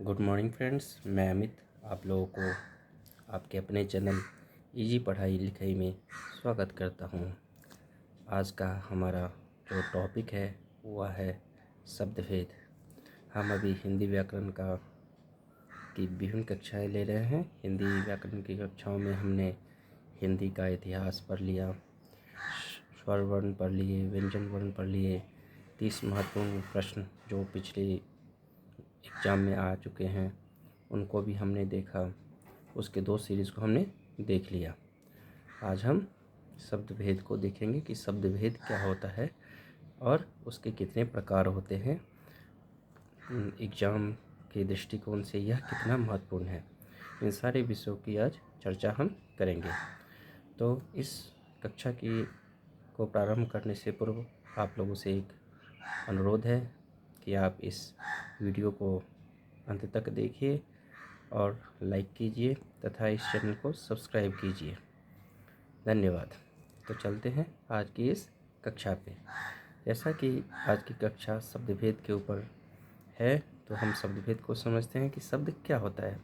Good morning friends, मैं अमित आप लोगों को आपके अपने चैनल इजी पढ़ाई लिखाई में स्वागत करता हूँ। आज का हमारा जो टॉपिक है वह है शब्दभेद। हम अभी हिंदी व्याकरण की विभिन्न कक्षाएं ले रहे हैं। हिंदी व्याकरण की कक्षाओं में हमने हिंदी का इतिहास पढ़ लिया, स्वर वर्ण पढ़ लिए, व्यंजन वर्ण पढ़ लिए, 30 महत्वपूर्ण प्रश्न जो पिछले एग्ज़ाम में आ चुके हैं उनको भी हमने देखा। उसके 2 सीरीज़ को हमने देख लिया। आज हम शब्द भेद को देखेंगे कि शब्द भेद क्या होता है और उसके कितने प्रकार होते हैं। एग्ज़ाम के दृष्टिकोण से यह कितना महत्वपूर्ण है, इन सारे विषयों की आज चर्चा हम करेंगे। तो इस कक्षा को प्रारंभ करने से पूर्व आप लोगों से एक अनुरोध है कि आप इस वीडियो को अंत तक देखिए और लाइक कीजिए तथा इस चैनल को सब्सक्राइब कीजिए। धन्यवाद। तो चलते हैं आज की इस कक्षा पे। जैसा कि आज की कक्षा शब्दभेद के ऊपर है, तो हम शब्दभेद को समझते हैं कि शब्द क्या होता है।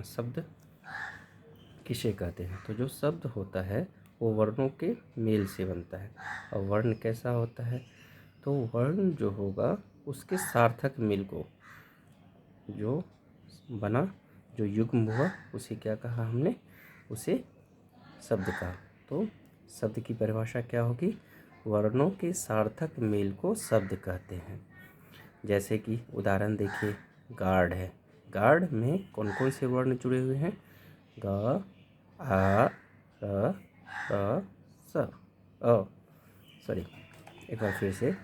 शब्द किसे कहते हैं? तो जो शब्द होता है वो वर्णों के मेल से बनता है। और वर्ण कैसा होता है? तो वर्ण जो होगा उसके सार्थक मेल को जो बना, जो युग्म हुआ, उसे क्या कहा हमने? उसे शब्द कहा। तो शब्द की परिभाषा क्या होगी? वर्णों के सार्थक मेल को शब्द कहते हैं। जैसे कि उदाहरण देखिए, गार्ड है। गार्ड में कौन कौन से वर्ण जुड़े हुए हैं? ग, आ, र, स, अ। सॉरी, एक बार फिर से।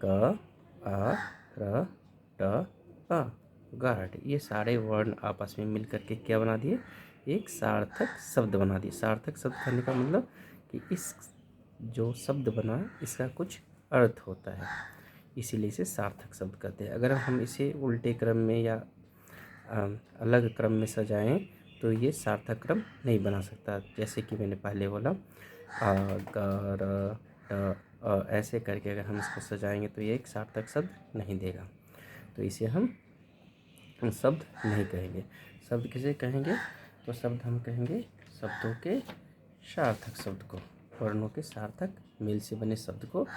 ग, आ, र, अ। गार्ड। ये सारे वर्ण आपस में मिल करके क्या बना दिए? एक सार्थक शब्द बना दिए। सार्थक शब्द कहने का मतलब कि इस जो शब्द बना इसका कुछ अर्थ होता है, इसीलिए इसे सार्थक शब्द कहते हैं। अगर हम इसे उल्टे क्रम में या अलग क्रम में सजाएं तो ये सार्थक क्रम नहीं बना सकता। जैसे कि मैंने पहले बोला, आ, ग, र, ट, ऐसे करके अगर हम इसको सजाएंगे तो ये एक सार्थक शब्द नहीं देगा। तो इसे हम शब्द नहीं कहेंगे। शब्द किसे कहेंगे? तो शब्द हम कहेंगे शब्दों के सार्थक शब्द को, वर्णों के सार्थक मेल से बने शब्द को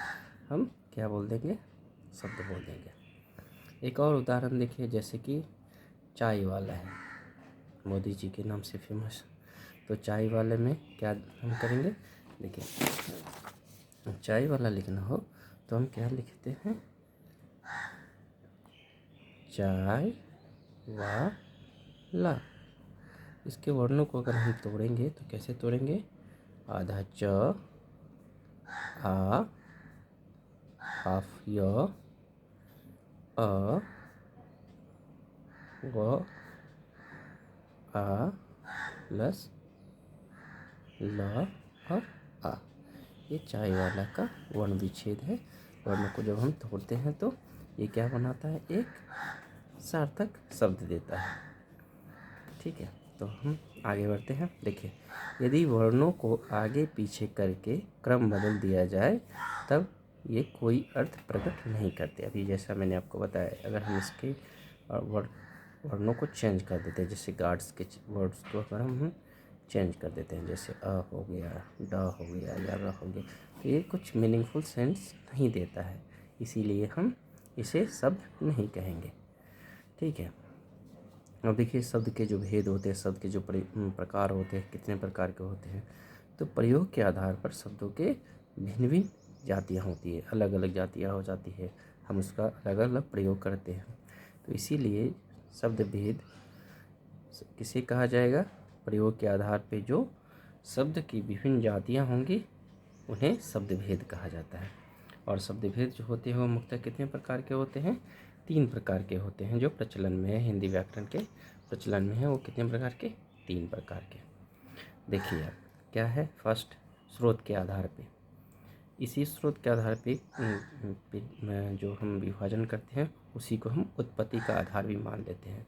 हम क्या बोल देंगे? शब्द बोल देंगे। एक और उदाहरण देखिए, जैसे कि चाय वाला है, मोदी जी के नाम से फेमस। तो चाय वाले में क्या हम करेंगे? देखिए, चाय वाला लिखना हो तो हम क्या लिखते हैं? चाय वाला। इसके वर्णों को अगर हम तोड़ेंगे तो कैसे तोड़ेंगे? आधा च, आ, हाफ य, अ, व, आ प्लस ल और आ। ये चाय वाला का वर्ण विच्छेद है। वर्णों को जब हम तोड़ते हैं तो ये क्या बनाता है? एक सार्थक शब्द देता है। ठीक है, तो हम आगे बढ़ते हैं। देखिए, यदि वर्णों को आगे पीछे करके क्रम बदल दिया जाए तब ये कोई अर्थ प्रकट नहीं करते। अभी जैसा मैंने आपको बताया, अगर हम इसके वर्णों को चेंज कर देते हैं, जैसे गार्ड्स के वर्ड्स को अगर हम चेंज कर देते हैं, जैसे अ हो गया, ड हो गया या र हो गया, तो ये कुछ मीनिंगफुल सेंस नहीं देता है, इसीलिए हम इसे शब्द नहीं कहेंगे। ठीक है। अब देखिए, शब्द के जो भेद होते हैं, शब्द के जो प्रकार होते हैं, कितने प्रकार के होते हैं। तो प्रयोग के आधार पर शब्दों के भिन्न भिन्न जातियाँ होती है, अलग अलग जातियाँ हो जाती है, हम उसका अलग अलग प्रयोग करते हैं। तो इसीलिए शब्द भेद किसे कहा जाएगा? प्रयोग के आधार पर जो शब्द की विभिन्न जातियाँ होंगी उन्हें शब्द भेद कहा जाता है। और शब्द भेद जो होते हैं वो मुख्यतः कितने प्रकार के होते हैं? 3 प्रकार के होते हैं जो प्रचलन में है, हिंदी व्याकरण के प्रचलन में है। वो कितने प्रकार के? 3 प्रकार के। देखिए आप, क्या है? फर्स्ट, स्रोत के आधार पे। इसी स्रोत के आधार पे जो हम विभाजन करते हैं उसी को हम उत्पत्ति का आधार भी मान लेते हैं।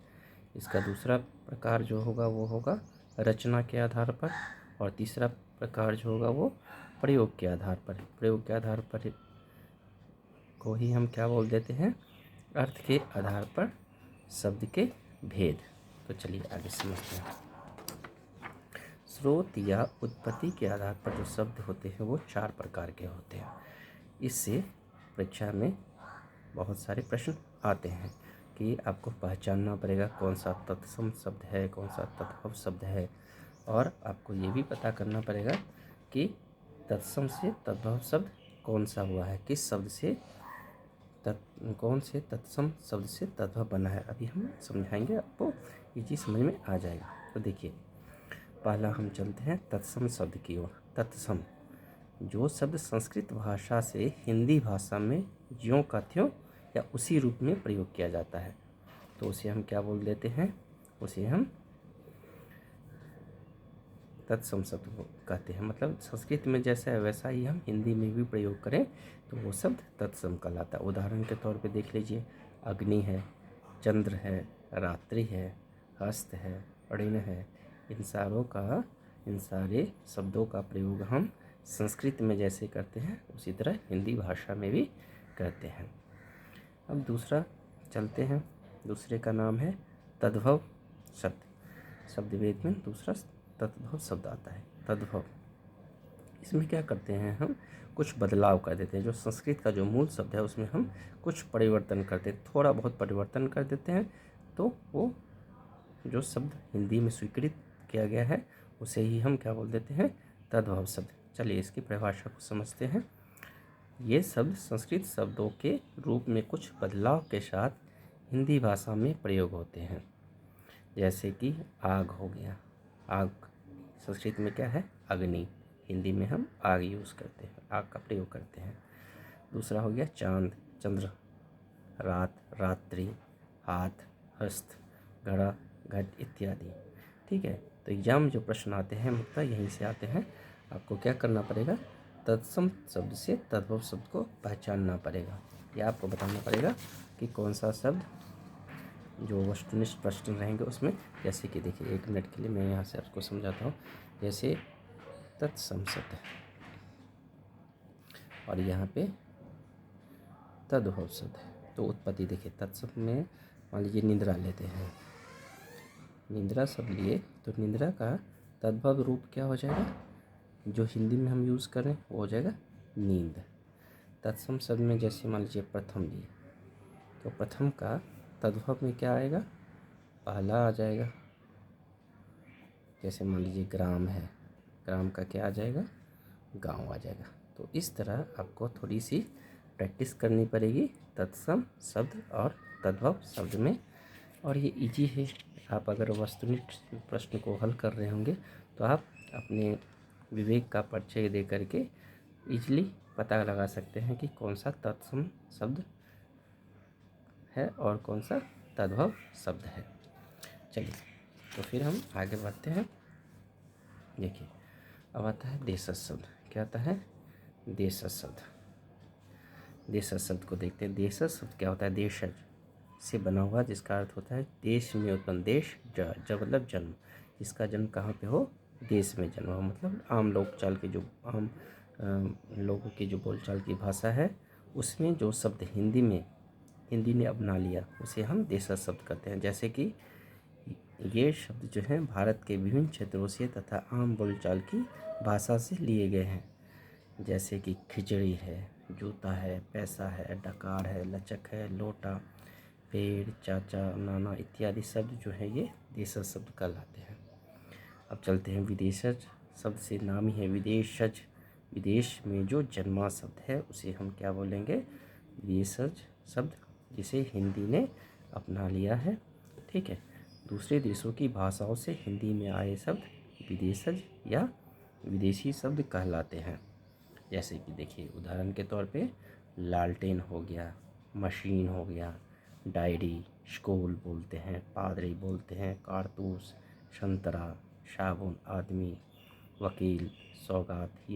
इसका दूसरा प्रकार जो होगा वो होगा रचना के आधार पर, और तीसरा प्रकार जो होगा वो प्रयोग के आधार पर। प्रयोग के आधार पर को ही हम क्या बोल देते हैं? अर्थ के आधार पर शब्द के भेद। तो चलिए आगे समझते हैं। स्रोत या उत्पत्ति के आधार पर जो शब्द होते हैं वो 4 प्रकार के होते हैं। इससे परीक्षा में बहुत सारे प्रश्न आते हैं कि आपको पहचानना पड़ेगा कौन सा तत्सम शब्द है, कौन सा तद्भव शब्द है, और आपको ये भी पता करना पड़ेगा कि तत्सम से तद्भव शब्द कौन सा हुआ है, किस शब्द से कौन से तत्सम शब्द से तद्भव बना है। अभी हम समझाएंगे, आपको ये चीज़ समझ में आ जाएगा। तो देखिए, पहला हम चलते हैं तत्सम शब्द की ओर। तत्सम जो शब्द संस्कृत भाषा से हिंदी भाषा में ज्यों का त्यों या उसी रूप में प्रयोग किया जाता है, तो उसे हम क्या बोल देते हैं, उसे हम तत्सम शब्द कहते हैं। मतलब संस्कृत में जैसा है वैसा ही हम हिंदी में भी प्रयोग करें तो वो शब्द तत्सम कहलाता है। उदाहरण के तौर पे देख लीजिए, अग्नि है, चंद्र है, रात्रि है, हस्त है, ऋण है, इन सारे शब्दों का प्रयोग हम संस्कृत में जैसे करते हैं उसी तरह हिंदी भाषा में भी करते हैं। अब दूसरा चलते हैं, दूसरे का नाम है तद्भव शब्द। शब्दवेद में दूसरा तद्भव शब्द आता है। तद्भव, इसमें क्या करते हैं, हम कुछ बदलाव कर देते हैं। जो संस्कृत का जो मूल शब्द है उसमें हम कुछ परिवर्तन करते हैं, थोड़ा बहुत परिवर्तन कर देते हैं, तो वो जो शब्द हिंदी में स्वीकृत किया गया है उसे ही हम क्या बोल देते हैं, तद्भव शब्द। चलिए इसकी परिभाषा को समझते हैं। ये शब्द संस्कृत शब्दों के रूप में कुछ बदलाव के साथ हिंदी भाषा में प्रयोग होते हैं। जैसे कि आग हो गया, आग संस्कृत में क्या है, अग्नि, हिंदी में हम आग यूज़ करते हैं, आग का प्रयोग करते हैं। दूसरा हो गया चांद, चंद्र, रात, रात्रि, हाथ, हस्त, घड़ा, घट इत्यादि। ठीक है, तो एग्जाम में जो प्रश्न आते हैं मुख्यतः यहीं से आते हैं। आपको क्या करना पड़ेगा, तत्सम शब्द से तद्भव शब्द को पहचानना पड़ेगा, या आपको बताना पड़ेगा कि कौन सा शब्द जो वस्तुनिष्ठ प्रश्न रहेंगे उसमें। जैसे कि देखिए, 1 मिनट के लिए मैं यहाँ से आपको समझाता हूँ। जैसे तत्सम शब्द और यहाँ पे तद्भव शब्द है, तो उत्पत्ति देखिए, तत्सम में मान लीजिए निद्रा लेते हैं, निद्रा शब्द लिए तो निद्रा का तद्भव रूप क्या हो जाएगा, जो हिंदी में हम यूज़ करें वो हो जाएगा नींद। तत्सम शब्द में जैसे मान लीजिए प्रथम लिए, तो प्रथम का तद्भव में क्या आएगा, पहला आ जाएगा। जैसे मान लीजिए ग्राम है, ग्राम का क्या आ जाएगा, गांव आ जाएगा। तो इस तरह आपको थोड़ी सी प्रैक्टिस करनी पड़ेगी तत्सम शब्द और तद्भव शब्द में, और ये इजी है। आप अगर वस्तुनिष्ठ प्रश्न को हल कर रहे होंगे तो आप अपने विवेक का परिचय दे करके इजली पता लगा सकते हैं कि कौन सा तत्सम शब्द है और कौन सा तद्भव शब्द है। चलिए तो फिर हम आगे बढ़ते हैं। देखिए, अब आता है देशज शब्द। क्या आता है, देशज शब्द। देशज शब्द को देखते हैं। देशज शब्द क्या होता है, देशज से बना हुआ, जिसका अर्थ होता है देश में उत्पन्न। देश ज मतलब जन्म, जिसका जन्म कहाँ पे हो, देश में जन्म हो। मतलब आम लोक चाल की, जो आम लोगों की जो बोलचाल की भाषा है उसमें जो शब्द हिंदी ने अपना लिया उसे हम देशज शब्द कहते हैं। जैसे कि ये शब्द जो हैं भारत के विभिन्न क्षेत्रों से तथा आम बोलचाल की भाषा से लिए गए हैं। जैसे कि खिचड़ी है, जूता है, पैसा है, डकार है, लचक है, लोटा, पेड़, चाचा, नाना इत्यादि शब्द जो है ये देशज शब्द कहलाते हैं। अब चलते हैं विदेशज शब्द से। नाम ही है विदेशज, विदेश में जो जन्मा शब्द है उसे हम क्या बोलेंगे, विदेशज शब्द, जिसे हिंदी ने अपना लिया है। ठीक है, दूसरे देशों की भाषाओं से हिंदी में आए शब्द विदेशज या विदेशी शब्द कहलाते हैं। जैसे कि देखिए, उदाहरण के तौर पे लालटेन हो गया, मशीन हो गया, डायरी, स्कूल बोलते हैं, पादरी बोलते हैं, कारतूस, संतरा, साबुन, आदमी, वकील, सौगात।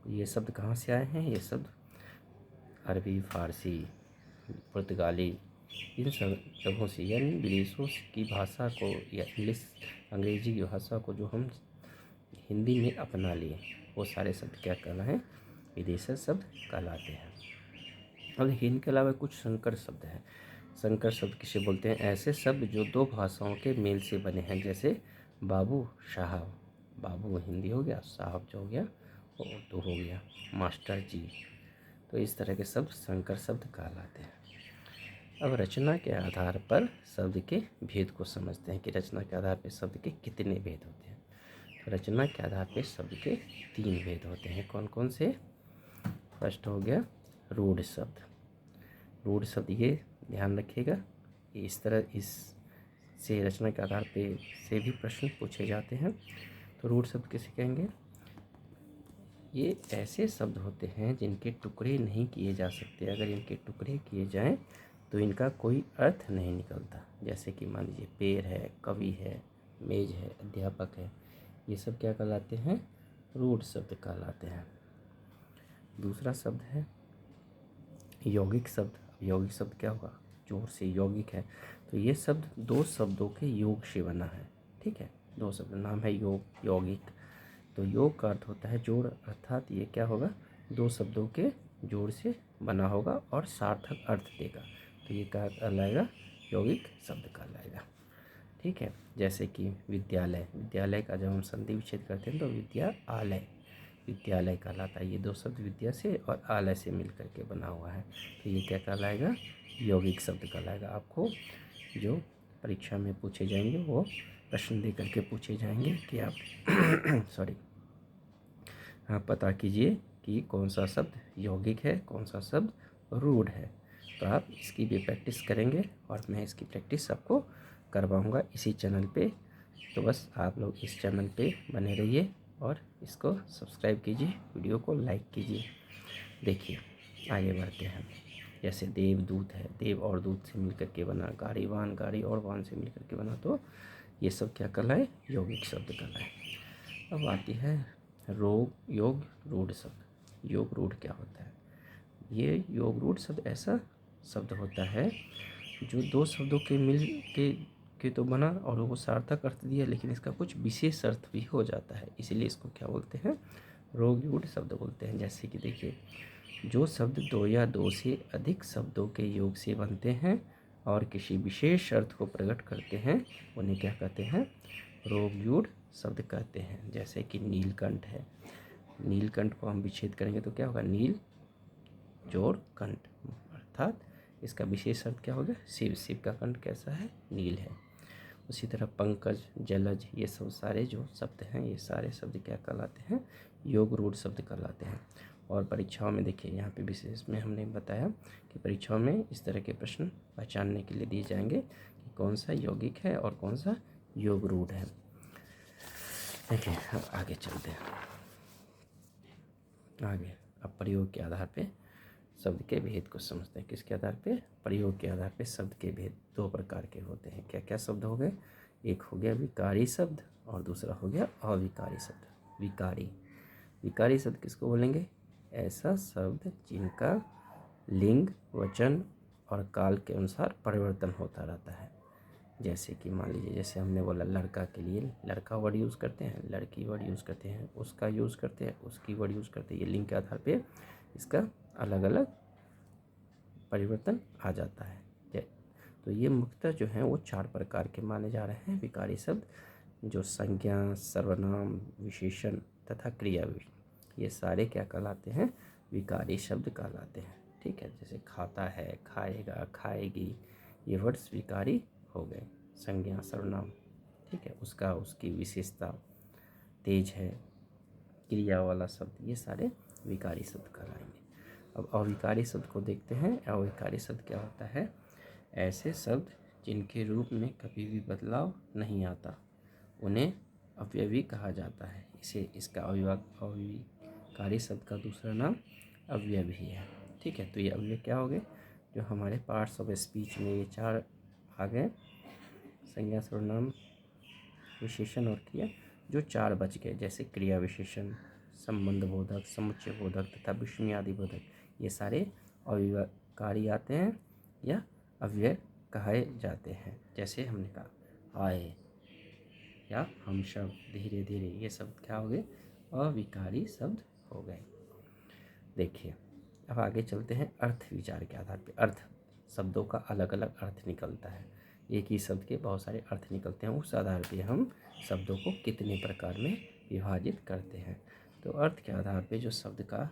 ये शब्द कहाँ से आए हैं, ये शब्द अरबी, फारसी, पुर्तगाली, इन सब जगहों से, यानी विदेशों की भाषा को या इंग्लिश अंग्रेजी की भाषा को जो हम हिंदी में अपना लिए वो सारे शब्द क्या कहलाएं, विदेशज शब्द कहलाते हैं। अब देखिए, इनके अलावा कुछ संकर शब्द हैं। संकर शब्द किसे बोलते हैं? ऐसे शब्द जो दो भाषाओं के मेल से बने हैं, जैसे बाबू साहब, बाबू हिंदी हो गया, साहब जो हो गया वो उर्दू हो गया, मास्टर जी। तो इस तरह के शब्द संकर शब्द कहलाते हैं। अब रचना के आधार पर शब्द के भेद को समझते हैं कि रचना के आधार पर शब्द के कितने भेद होते हैं। तो रचना के आधार पर शब्द के 3 भेद होते हैं। कौन कौन से? फर्स्ट हो गया रूढ़ शब्द। रूढ़ शब्द ये ध्यान रखिएगा, इस तरह इस से रचना के आधार पे से भी प्रश्न पूछे जाते हैं। तो रूढ़ शब्द किसे कहेंगे? ये ऐसे शब्द होते हैं जिनके टुकड़े नहीं किए जा सकते। अगर इनके टुकड़े किए जाएं तो इनका कोई अर्थ नहीं निकलता। जैसे कि मान लीजिए पेड़ है, कवि है, मेज है, अध्यापक है, ये सब क्या कहलाते हैं? रूढ़ शब्द कहलाते हैं। दूसरा शब्द है यौगिक शब्द। यौगिक शब्द क्या होगा? जोड़ से यौगिक है, तो ये शब्द दो शब्दों के योग से बना है। ठीक है, दो शब्द, नाम है योग, यौगिक। तो योग का अर्थ होता है जोड़, अर्थात ये क्या होगा? दो शब्दों के जोड़ से बना होगा और सार्थक अर्थ देगा। तो ये क्या कहलाएगा? यौगिक शब्द कहलाएगा। ठीक है, जैसे कि विद्यालय, विद्यालय का जब हम संधि विच्छेद करते हैं तो विद्यालय, विद्यालय कहलाता है। ये दो शब्द विद्या से और आलय से मिल करके बना हुआ है, तो ये क्या कहलाएगा? यौगिक शब्द कहलाएगा। आपको जो परीक्षा में पूछे जाएंगे वो प्रश्न दे करके पूछे जाएंगे कि आप सॉरी, आप पता कीजिए कि कौन सा शब्द यौगिक है, कौन सा शब्द रूढ़ है। तो आप इसकी भी प्रैक्टिस करेंगे और मैं इसकी प्रैक्टिस आपको करवाऊँगा इसी चैनल पे। तो बस आप लोग इस चैनल पे बने रहिए और इसको सब्सक्राइब कीजिए, वीडियो को लाइक कीजिए। देखिए आगे बढ़ते हैं। जैसे देवदूत है, देव और दूत से मिलकर के बना, गाड़ीवान, गाड़ी और वाहन से मिलकर के बना, तो ये सब क्या कहलाए? यौगिक शब्द कहलाए। अब आती है योग रूढ़ शब्द। योग रूढ़ क्या होता है? ये योग रूढ़ शब्द ऐसा शब्द होता है जो दो शब्दों के मिल के तो बना और वो सार्थक अर्थ दिया, लेकिन इसका कुछ विशेष अर्थ भी हो जाता है, इसीलिए इसको क्या बोलते हैं? योग शब्द बोलते हैं। जैसे कि देखिए, जो शब्द दो या दो से अधिक शब्दों के योग से बनते हैं और किसी विशेष अर्थ को प्रकट करते हैं, उन्हें क्या कहते हैं? रोगयूढ़ शब्द कहते हैं। जैसे कि नीलकंठ है, नीलकंठ को हम विच्छेद करेंगे तो क्या होगा? नील जोड़ कंठ, अर्थात इसका विशेष अर्थ क्या होगा? शिव, शिव का कंठ कैसा है? नील है। उसी तरह पंकज, जलज, ये सब सारे जो शब्द हैं, ये सारे शब्द क्या कहलाते हैं? योग रूढ़ शब्द कहलाते हैं। और परीक्षाओं में देखिए, यहाँ पे विशेष में हमने बताया कि परीक्षाओं में इस तरह के प्रश्न पहचानने के लिए दिए जाएंगे कि कौन सा यौगिक है और कौन सा योग रूढ़ है। देखिए अब आगे चलते हैं। आगे अब प्रयोग के आधार पे शब्द के भेद को समझते हैं। किसके आधार पे? प्रयोग के आधार पे शब्द के भेद दो प्रकार के होते हैं। क्या क्या शब्द हो गए? एक हो गया विकारी शब्द और दूसरा हो गया अविकारी शब्द। विकारी, विकारी शब्द किसको बोलेंगे? ऐसा शब्द जिनका लिंग, वचन और काल के अनुसार परिवर्तन होता रहता है। जैसे कि मान लीजिए, जैसे हमने बोला लड़का के लिए लड़का वर्ड यूज़ करते हैं, लड़की वर्ड यूज़ करते हैं, उसका यूज़ करते हैं, उसकी वर्ड यूज़ करते हैं। ये लिंग के आधार पे इसका अलग अलग परिवर्तन आ जाता है। तो ये मुख्यतः जो है वो 4 प्रकार के माने जा रहे हैं विकारी शब्द, जो संज्ञा, सर्वनाम, विशेषण तथा क्रिया, ये सारे क्या कहलाते हैं? विकारी शब्द कहलाते हैं। ठीक है, जैसे खाता है, खाएगा, खाएगी, ये वर्ड्स विकारी हो गए। संज्ञा, सर्वनाम, ठीक है, उसका उसकी विशेषता, तेज है, क्रिया वाला शब्द, ये सारे विकारी शब्द कहलाएंगे। अब अविकारी शब्द को देखते हैं। अविकारी शब्द क्या होता है? ऐसे शब्द जिनके रूप में कभी भी बदलाव नहीं आता, उन्हें अवयवी कहा जाता है। इसे इसका अविकारी शब्द का दूसरा नाम अवयवी है। ठीक है, तो ये अवयव क्या हो गए? जो हमारे पार्ट्स ऑफ स्पीच में ये 4 आ गए, संज्ञा, सर्वनाम, विशेषण और क्रिया, जो 4 बच गए। जैसे क्रिया विशेषण, संबंध बोधक, समुच्चय बोधक तथा विस्मयादि बोधक, ये सारे अविकारी आते हैं या अव्यय कहे जाते हैं। जैसे हमने कहा आए या हम शब्द, धीरे धीरे, ये शब्द क्या हो गए? अविकारी शब्द हो गए। देखिए अब आगे चलते हैं अर्थ विचार के आधार पे। अर्थ शब्दों का अलग अलग अर्थ निकलता है। एक ही शब्द के बहुत सारे अर्थ निकलते हैं, उस आधार पे हम शब्दों को कितने प्रकार में विभाजित करते हैं। तो अर्थ के आधार पे जो शब्द का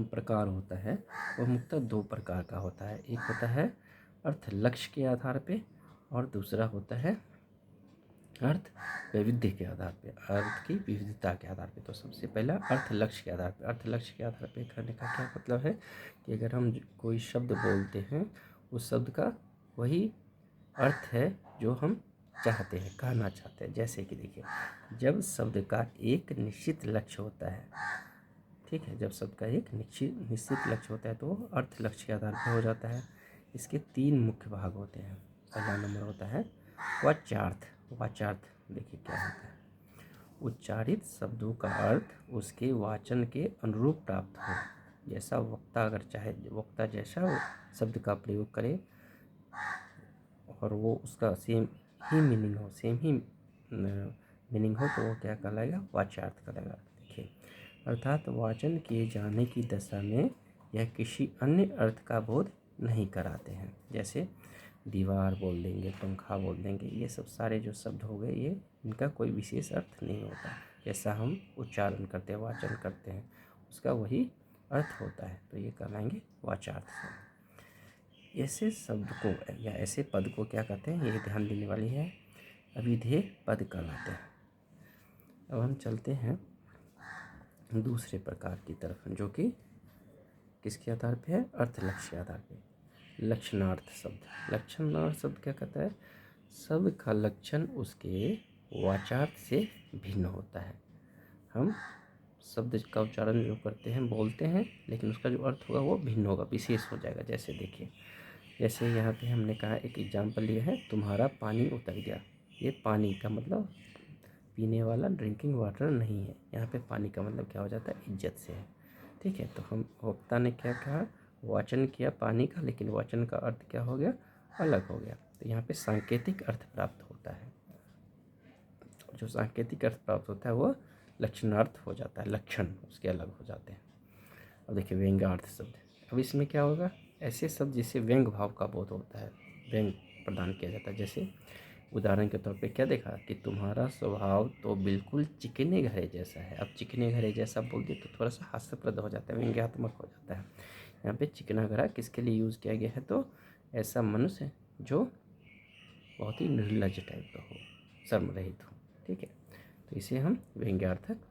प्रकार होता है वह मुख्यतः दो प्रकार का होता है। एक होता है अर्थ लक्ष्य के आधार पे और दूसरा होता है अर्थ वैविध्य के आधार पे, अर्थ की विविधता के आधार पे। तो सबसे पहला अर्थ लक्ष्य के आधार पे। अर्थ लक्ष्य के आधार पे करने का क्या मतलब है कि अगर हम कोई शब्द बोलते हैं, उस शब्द का वही अर्थ है जो हम चाहते हैं, कहना चाहते हैं। जैसे कि देखिए, जब शब्द का एक निश्चित लक्ष्य होता है, ठीक है, जब शब्द का एक निश्चित लक्ष्य होता है तो अर्थ लक्ष्य के आधार पर हो जाता है। इसके तीन मुख्य भाग होते हैं। पहला नंबर होता है वाच्यार्थ। वाच्यार्थ देखिए क्या होता है। उच्चारित शब्दों का अर्थ उसके वाचन के अनुरूप प्राप्त हो। जैसा वक्ता अगर चाहे, वक्ता जैसा शब्द का प्रयोग करे और वो उसका सेम ही मीनिंग हो, सेम ही मीनिंग हो, तो वो क्या कहलाएगा, वाच्यार्थ कहलाएगा। देखिए, अर्थात वाचन किए जाने की दशा में यह किसी अन्य अर्थ का बोध नहीं कराते हैं। जैसे दीवार बोल देंगे, पंखा बोल देंगे, ये सब सारे जो शब्द हो गए, ये इनका कोई विशेष अर्थ नहीं होता। जैसा हम उच्चारण करते हैं, वाचन करते हैं, उसका वही अर्थ होता है, तो ये कहलाएंगे वाच्यार्थ। ऐसे शब्द को या ऐसे पद को क्या कहते हैं, ये ध्यान देने वाली है, अभिधेय पद कहलाते हैं। अब हम चलते हैं दूसरे प्रकार की तरफ, जो कि किसके आधार पे है, अर्थ लक्ष्य के आधार पे। लक्षणार्थ शब्द। लक्षणार्थ शब्द क्या कहता है, शब्द का लक्षण उसके वाचार्थ से भिन्न होता है। हम शब्द का उच्चारण जो करते हैं, बोलते हैं, लेकिन उसका जो अर्थ होगा वो भिन्न होगा, विशेष हो जाएगा। जैसे देखिए, जैसे यहाँ पे हमने कहा, एक एग्जाम्पल लिया है, तुम्हारा पानी उतर गया। ये पानी का मतलब पीने वाला, ड्रिंकिंग वाटर नहीं है। यहाँ पे पानी का मतलब क्या हो जाता है, इज्जत से है। ठीक है, तो हम वक्ता ने क्या कहा, वाचन किया पानी का, लेकिन वाचन का अर्थ क्या हो गया, अलग हो गया। तो यहाँ पे सांकेतिक अर्थ प्राप्त होता है। जो सांकेतिक अर्थ प्राप्त होता है वो लक्षणार्थ हो जाता है, लक्षण उसके अलग हो जाते हैं। अब देखिए व्यंग्यार्थ शब्द। अब इसमें क्या होगा, ऐसे शब्द जिससे व्यंग भाव का बोध होता है, व्यंग प्रदान किया जाता है। जैसे उदाहरण के तौर पे क्या देखा कि तुम्हारा स्वभाव तो बिल्कुल चिकने घरे जैसा है। अब चिकने घरे जैसा बोल दिए तो थोड़ा सा हास्यप्रद हो जाता है, व्यंग्यात्मक हो जाता है। यहाँ पे चिकना घरा किसके लिए यूज़ किया गया है, तो ऐसा मनुष्य जो बहुत ही निर्लज टाइप का हो, शर्म रहित हो। ठीक है, तो इसे हम व्यंग्यार्थक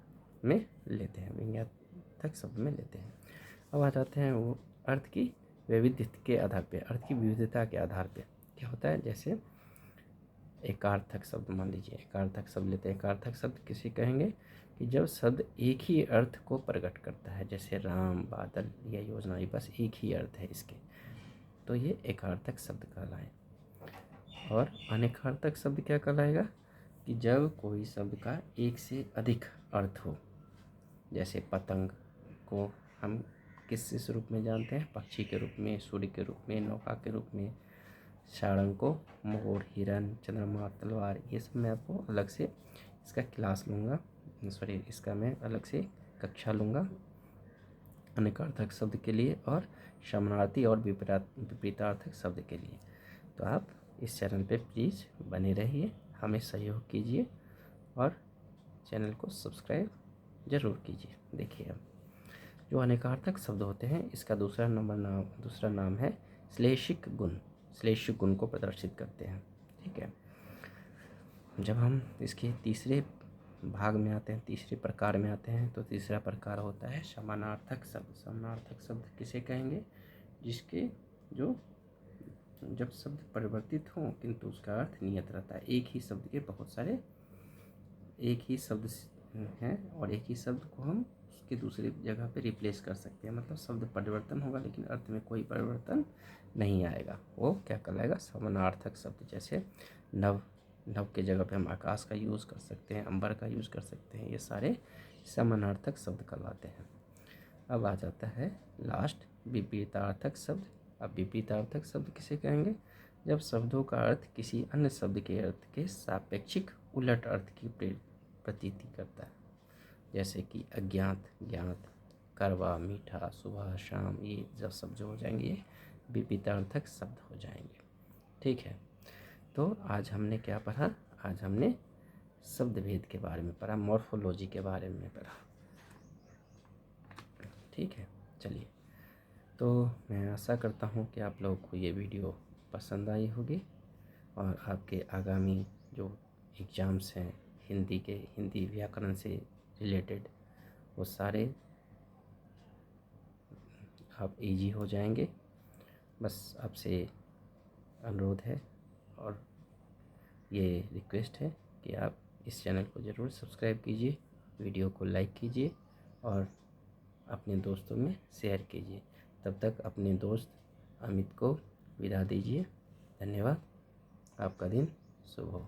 में लेते हैं, व्यंग्यार्थक शब्द में लेते हैं। अब आ जाते हैं वो अर्थ की वैविध्यता के आधार पे, अर्थ की विविधता के आधार पे क्या होता है। जैसे एकार्थक शब्द, मान लीजिए एकार्थक शब्द लेते हैं। एकार्थक शब्द किसे कहेंगे कि जब शब्द एक ही अर्थ को प्रकट करता है, जैसे राम, बादल या योजना, ये बस एक ही अर्थ है इसके, तो ये एकार्थक शब्द कहलाए। और अनेकार्थक शब्द क्या कहलाएगा कि जब कोई शब्द का एक से अधिक अर्थ हो। जैसे पतंग को हम किस रूप में जानते हैं, पक्षी के रूप में, सूर्य के रूप में, नौका के रूप में। सारंग को मोर, हिरन, चंद्रमा, तलवार, ये सब मैं आपको अलग से इसका क्लास लूँगा, सॉरी इसका मैं अलग से कक्षा लूँगा अनेकार्थक शब्द के लिए और समानार्थी और विपरीतार्थक शब्द के लिए। तो आप इस चैनल पे प्लीज़ बने रहिए, हमें सहयोग कीजिए और चैनल को सब्सक्राइब ज़रूर कीजिए। देखिए, अब जो अनेकार्थक शब्द होते हैं, इसका दूसरा नाम है श्लेषिक गुण। श्लेषिक गुण को प्रदर्शित करते हैं। ठीक है, जब हम इसके तीसरे भाग में आते हैं, तीसरे प्रकार में आते हैं, तो तीसरा प्रकार होता है समानार्थक शब्द। समानार्थक शब्द किसे कहेंगे, जिसके जो जब शब्द परिवर्तित हों किंतु उसका अर्थ नियत रहता है। एक ही शब्द के बहुत सारे, एक ही शब्द हैं और एक ही शब्द को हम उसके दूसरी जगह पे रिप्लेस कर सकते हैं। मतलब शब्द परिवर्तन होगा लेकिन अर्थ में कोई परिवर्तन नहीं आएगा, वो क्या कहलाएगा, समानार्थक शब्द। जैसे नभ, नभ के जगह पे हम आकाश का यूज़ कर सकते हैं, अंबर का यूज़ कर सकते हैं, ये सारे समानार्थक शब्द कहलाते हैं। अब आ जाता है लास्ट विपरीतार्थक शब्द। अब विपरीतार्थक शब्द किसे कहेंगे, जब शब्दों का अर्थ किसी अन्य शब्द के अर्थ के सापेक्षिक उलट अर्थ की प्रतीति करता है। जैसे कि अज्ञात, ज्ञात, कड़वा, मीठा, सुबह, शाम, ये जब शब्द हो जाएंगे ये विपरीतार्थक शब्द हो जाएंगे। ठीक है, तो आज हमने क्या पढ़ा? आज हमने शब्द भेद के बारे में पढ़ा, मॉर्फोलॉजी के बारे में पढ़ा। ठीक है, चलिए, तो मैं आशा करता हूँ कि आप लोगों को ये वीडियो पसंद आई होगी और आपके आगामी जो एग्ज़ाम्स हैं हिंदी व्याकरण से रिलेटेड, वो सारे आप इजी हो जाएंगे। बस आपसे अनुरोध है और ये रिक्वेस्ट है कि आप इस चैनल को ज़रूर सब्सक्राइब कीजिए, वीडियो को लाइक कीजिए और अपने दोस्तों में शेयर कीजिए। तब तक अपने दोस्त अमित को विदा दीजिए। धन्यवाद। आपका दिन शुभ हो।